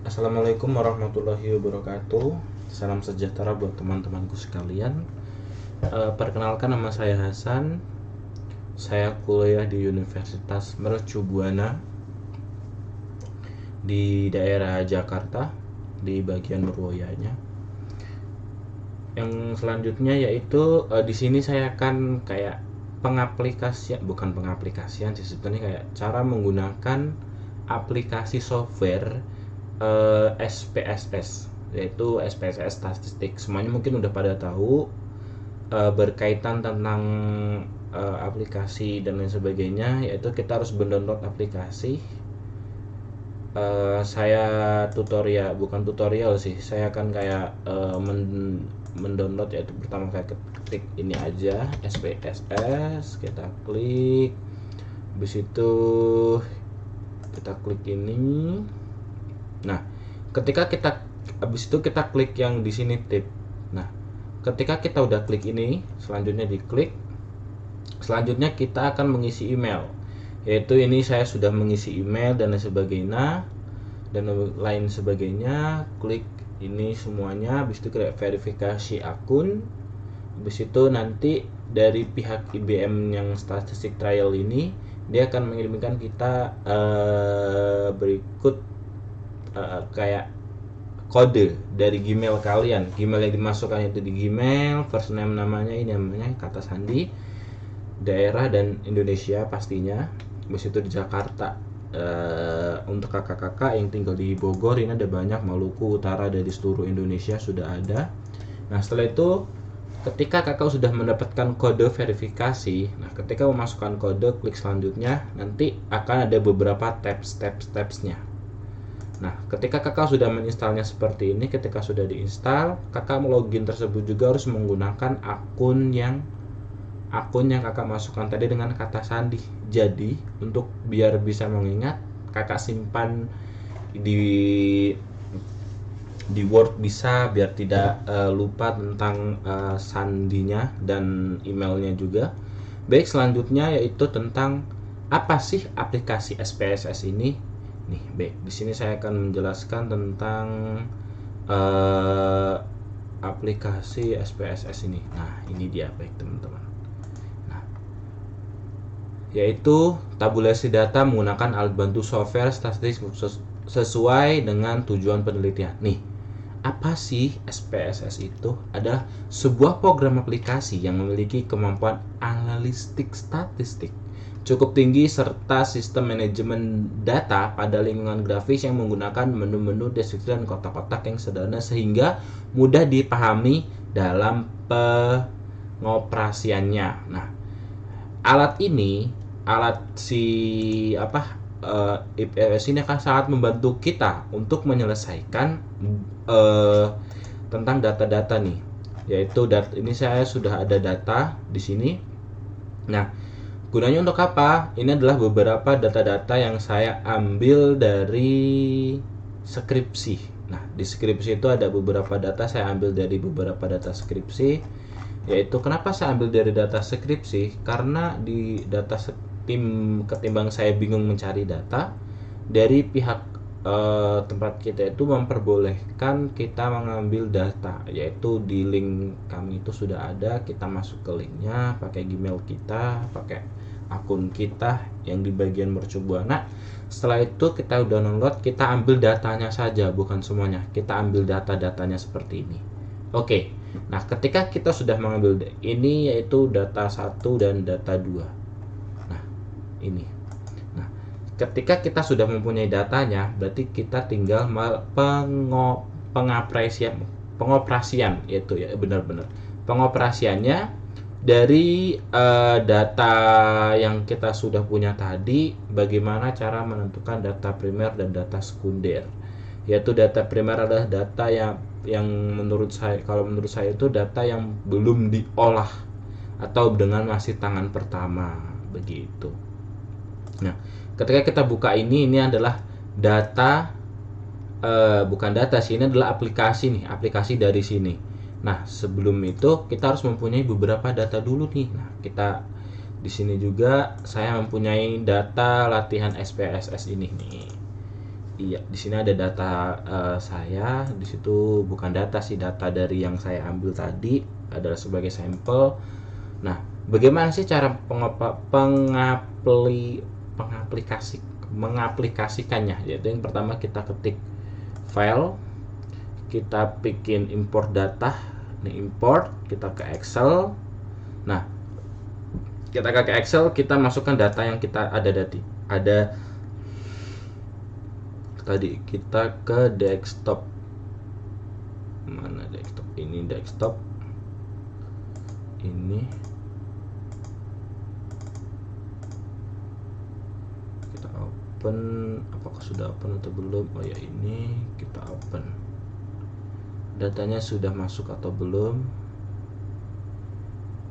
Assalamualaikum warahmatullahi wabarakatuh. Salam sejahtera buat teman-temanku sekalian. Perkenalkan, nama saya Hasan. Saya kuliah di Universitas Mercu Buana di daerah Jakarta, di bagian Purwoyanya. Yang selanjutnya yaitu di sini saya akan kayak bukan pengaplikasian sih, sebenarnya kayak cara menggunakan aplikasi software SPSS, yaitu SPSS statistik. Semuanya mungkin udah pada tahu berkaitan tentang aplikasi dan lain sebagainya, yaitu kita harus mendownload aplikasi. Saya bukan tutorial sih, saya akan kayak mendownload, yaitu pertama kali ketik ini aja SPSS, kita klik, habis itu kita klik ini. Nah, habis itu kita klik yang di sini tip. Nah, ketika kita udah klik ini, selanjutnya diklik. Selanjutnya kita akan mengisi email. Yaitu ini saya sudah mengisi email dan lain sebagainya. Klik ini semuanya, habis itu klik verifikasi akun. Habis itu nanti dari pihak IBM yang statistik trial ini, dia akan mengirimkan kita berikut kayak kode dari Gmail kalian. Gmail yang dimasukkan itu di Gmail, first name namanya, ini namanya kata sandi, daerah dan Indonesia pastinya. Habis itu di Jakarta. Untuk kakak-kakak yang tinggal di Bogor, ini ada banyak, Maluku Utara, dari seluruh Indonesia sudah ada. Nah, setelah itu ketika kakak sudah mendapatkan kode verifikasi, nah ketika memasukkan kode, klik selanjutnya, nanti akan ada beberapa steps-nya. Nah, ketika kakak sudah menginstalnya seperti ini, ketika sudah diinstal, kakak login tersebut juga harus menggunakan akun yang kakak masukkan tadi dengan kata sandi. Jadi, untuk biar bisa mengingat, kakak simpan di Word bisa, biar tidak lupa tentang sandinya dan emailnya juga. Baik, selanjutnya yaitu tentang apa sih aplikasi SPSS ini. Nih, baik, di sini saya akan menjelaskan tentang aplikasi SPSS ini. Nah, ini dia, baik teman-teman. Nah, yaitu tabulasi data menggunakan alat bantu software statistik sesuai dengan tujuan penelitian. Nih, apa sih SPSS itu? Adalah sebuah program aplikasi yang memiliki kemampuan analistik statistik cukup tinggi serta sistem manajemen data pada lingkungan grafis yang menggunakan menu-menu, deskripsi, dan kotak-kotak yang sederhana sehingga mudah dipahami dalam pengoperasiannya. Nah, IPS ini akan sangat membantu kita untuk menyelesaikan tentang data-data nih. Yaitu ini saya sudah ada data di sini. Nah, gunanya untuk apa? Ini adalah beberapa data-data yang saya ambil dari skripsi. Nah, di skripsi itu ada beberapa data, saya ambil dari beberapa data skripsi. Yaitu kenapa saya ambil dari data skripsi? Karena di data ketimbang saya bingung mencari data, dari pihak tempat kita itu memperbolehkan kita mengambil data, yaitu di link kami itu sudah ada, kita masuk ke linknya pakai Gmail kita, pakai akun kita yang di bagian Mercu Buana. Setelah itu kita udah download, kita ambil datanya saja, bukan semuanya, kita ambil data-datanya seperti ini. Oke, nah ketika kita sudah mengambil ini, yaitu data 1 dan data 2. Nah, ini. Ketika kita sudah mempunyai datanya, berarti kita tinggal pengoperasian, yaitu ya benar-benar pengoperasiannya dari data yang kita sudah punya tadi. Bagaimana cara menentukan data primer dan data sekunder? Yaitu data primer adalah data yang menurut saya itu data yang belum diolah atau dengan masih tangan pertama, begitu. Nah, ketika kita buka ini adalah data, bukan data sih, ini adalah aplikasi dari sini. Nah, sebelum itu kita harus mempunyai beberapa data dulu nih. Nah, kita di sini juga saya mempunyai data latihan SPSS ini nih. Iya, di sini ada data saya. Di situ bukan data sih, data dari yang saya ambil tadi adalah sebagai sampel. Nah, bagaimana sih cara mengaplikasikannya? Yaitu yang pertama kita ketik file, kita bikin import data. Nih import, kita ke Excel. Nah, kita ke Excel, kita masukkan data yang kita ada tadi kita ke desktop. Mana desktop? Ini desktop. Ini kita open. Apakah sudah open atau belum? Oh ya, ini kita open. Datanya sudah masuk atau belum?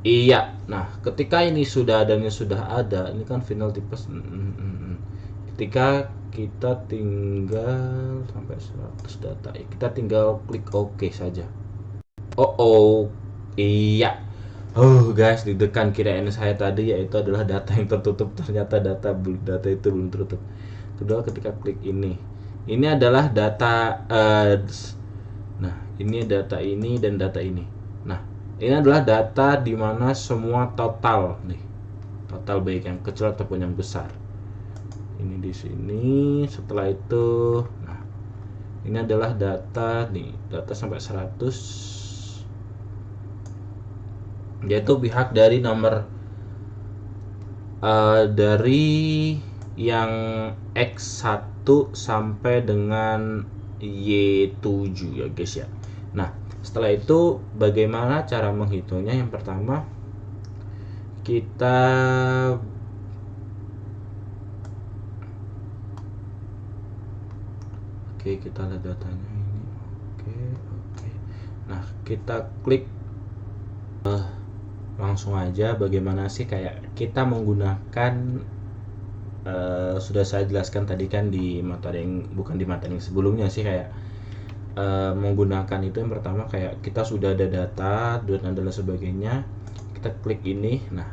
Iya. Nah, ketika ini sudah ada, ini kan final tipes. Ketika kita tinggal sampai 100 data, kita tinggal klik OK saja. Iya. Guys, deg-degan, kirain saya tadi yaitu adalah data yang tertutup, ternyata data itu belum tertutup. Kedua, ketika klik ini adalah data. Nah, ini data ini dan data ini. Nah, ini adalah data di mana semua total nih, total baik yang kecil ataupun yang besar. Ini di sini. Setelah itu, nah, ini adalah data nih, data sampai 100, yaitu pihak dari nomor dari yang X1 sampai dengan Y7 ya guys ya. Nah, setelah itu bagaimana cara menghitungnya? Yang pertama kita kita lihat datanya ini. Oke. Nah, kita klik langsung aja. Bagaimana sih kayak kita menggunakan sudah saya jelaskan tadi kan di materi yang bukan di materi yang sebelumnya sih, kayak menggunakan itu yang pertama kayak kita sudah ada data dan adalah sebagainya, kita klik ini. Nah,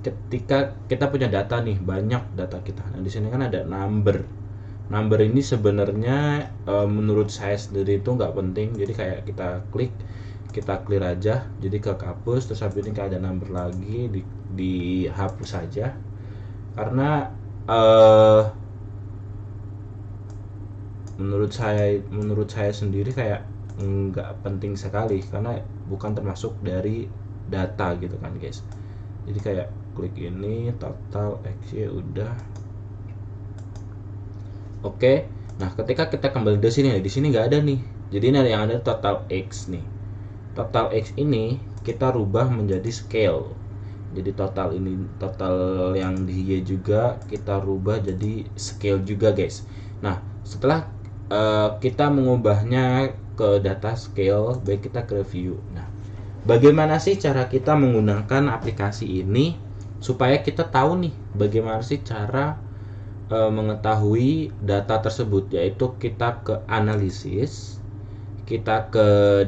ketika kita punya data nih, banyak data kita. Nah, di sini kan ada number ini sebenarnya menurut saya sendiri itu nggak penting, jadi kayak kita clear aja, jadi ke hapus. Terus habis ini ada number lagi, dihapus saja karena menurut saya sendiri kayak nggak penting sekali karena bukan termasuk dari data gitu kan guys. Jadi kayak klik ini total X ya udah. Oke. Nah, ketika kita kembali ke sini, di sini nggak ada nih. Jadi ini yang ada total X nih. Total X ini kita rubah menjadi scale. Jadi total yang di Y juga kita rubah jadi scale juga guys. Nah, setelah kita mengubahnya ke data scale, baik kita ke review. Nah, bagaimana sih cara kita menggunakan aplikasi ini supaya kita tahu nih bagaimana sih cara mengetahui data tersebut? Yaitu kita ke analisis, kita ke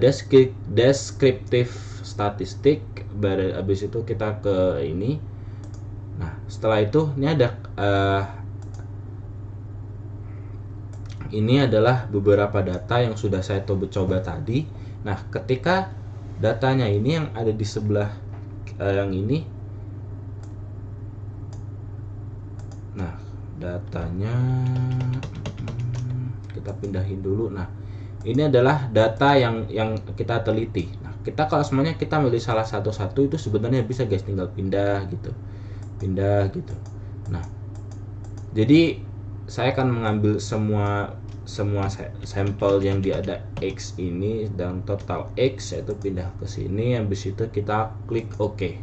deskriptif statistik, habis itu kita ke ini. Nah, setelah itu ini ada ini adalah beberapa data yang sudah saya coba tadi. Nah, ketika datanya ini yang ada di sebelah yang ini, nah datanya kita pindahin dulu. Nah, ini adalah data yang kita teliti. Nah, kita kalau semuanya kita milih salah satu-satu itu sebenarnya bisa guys, tinggal pindah gitu. Nah, jadi saya akan mengambil semua sampel yang ada X ini dan total X, yaitu pindah ke sini. Habis itu kita klik OK.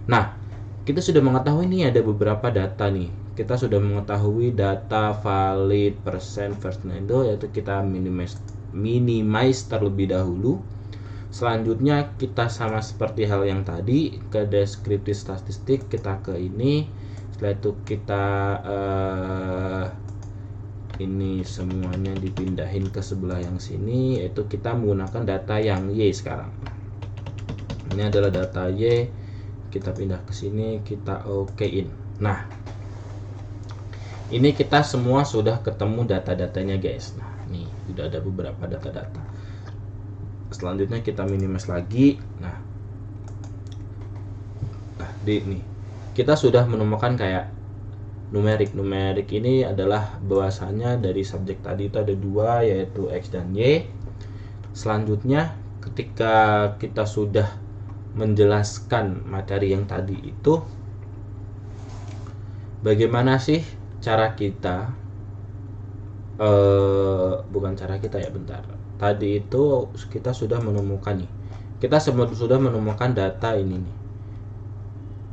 Nah, kita sudah mengetahui ini ada beberapa data nih. Kita sudah mengetahui data valid persen first itu, yaitu kita minimize terlebih dahulu. Selanjutnya kita sama seperti hal yang tadi, ke deskriptif statistik, kita ke ini. Setelah itu kita ini semuanya dipindahin ke sebelah yang sini, yaitu kita menggunakan data yang Y sekarang. Ini adalah data Y, kita pindah ke sini, kita OK-in. Nah, Ini kita semua sudah ketemu data-datanya guys. Nah, nih sudah ada beberapa data-data. Selanjutnya kita minimize lagi. Nah, nih kita sudah menemukan kayak numerik ini adalah bahwasanya dari subjek tadi itu ada dua, yaitu X dan Y. Selanjutnya ketika kita sudah menjelaskan materi yang tadi itu, bagaimana sih cara kita bukan cara kita ya, bentar. Tadi itu kita sudah menemukan nih. Kita sudah menemukan data ini nih.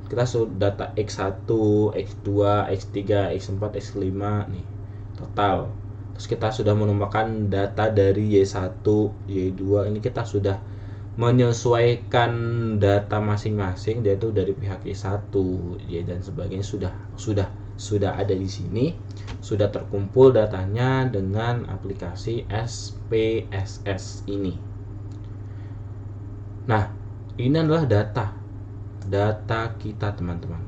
Kita sudah data X1, X2, X3, X4, X5 nih. Total. Terus kita sudah menemukan data dari Y1, Y2. Ini kita sudah menyesuaikan data masing-masing, yaitu dari pihak Y1, Y dan sebagainya sudah ada di sini, sudah terkumpul datanya dengan aplikasi SPSS ini. Nah, ini adalah data kita teman-teman.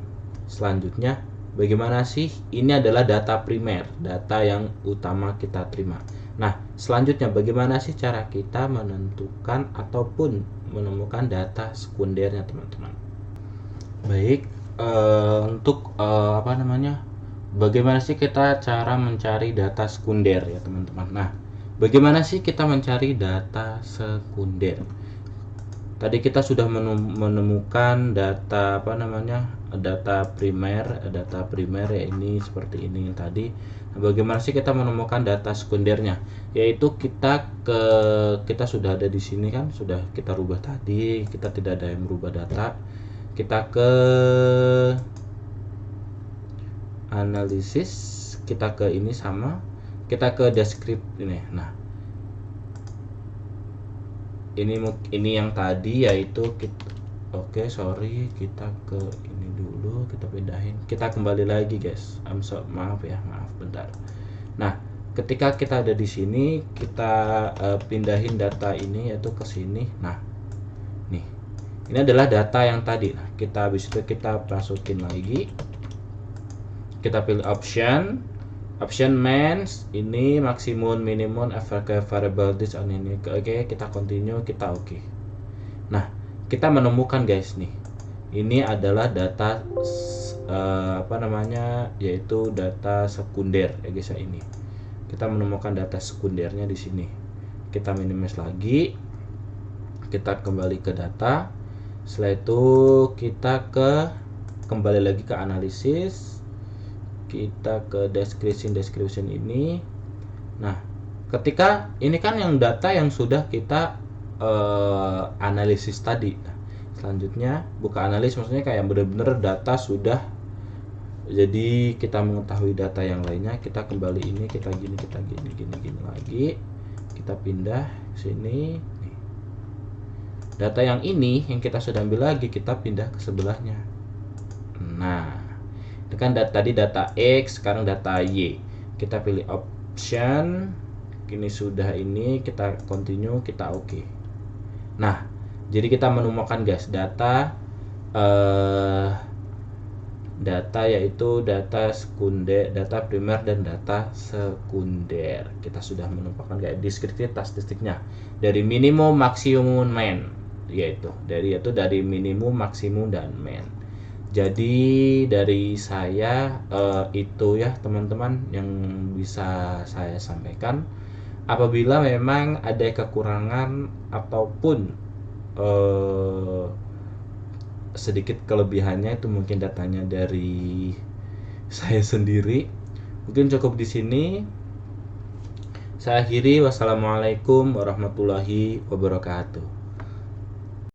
Selanjutnya, bagaimana sih? Ini adalah data primer, data yang utama kita terima. Nah, selanjutnya bagaimana sih cara kita menentukan ataupun menemukan data sekundernya teman-teman? Baik, untuk bagaimana sih kita cara mencari data sekunder ya teman-teman? Nah, bagaimana sih kita mencari data sekunder? Tadi kita sudah menemukan data data primer ya, ini seperti ini tadi. Nah, bagaimana sih kita menemukan data sekundernya? Yaitu kita sudah ada di sini kan, sudah kita rubah tadi, kita tidak ada yang merubah data. Kita ke analisis, kita ke ini sama, kita ke descript ini. Nah, ini yang tadi yaitu kita kita ke ini dulu, kita pindahin, kita kembali lagi guys. Maaf bentar. Nah, ketika kita ada di sini, kita pindahin data ini yaitu ke sini. Nah, nih ini adalah data yang tadi. Nah, habis itu kita masukin lagi, kita pilih option mains, ini maksimum minimum variable this on ini. Oke, kita continue, kita oke. Nah, kita menemukan guys nih, ini adalah data yaitu data sekunder ya guys ya. Ini kita menemukan data sekundernya di sini. Kita minimize lagi, kita kembali ke data. Setelah itu kita kembali lagi ke analisis, kita ke description ini. Nah, ketika ini kan yang data yang sudah kita analisis tadi. Nah, selanjutnya buka analis, maksudnya kayak benar-benar data sudah, jadi kita mengetahui data yang lainnya. Kita kembali ini, kita gini lagi, kita pindah ke sini. Nih, data yang ini yang kita sudah ambil lagi, kita pindah ke sebelahnya. Nah, itu kan tadi data X, sekarang data Y. Kita pilih option, ini sudah ini, kita continue, kita oke. Nah, jadi kita menemukan guys data yaitu data sekunder, data primer dan data sekunder. Kita sudah menemukan kayak deskriptif statistiknya dari minimum, maksimum, min, yaitu dari minimum, maksimum dan min. Jadi dari saya itu ya teman-teman yang bisa saya sampaikan. Apabila memang ada kekurangan ataupun sedikit kelebihannya, itu mungkin datanya dari saya sendiri. Mungkin cukup di sini. Saya akhiri. Wassalamualaikum warahmatullahi wabarakatuh.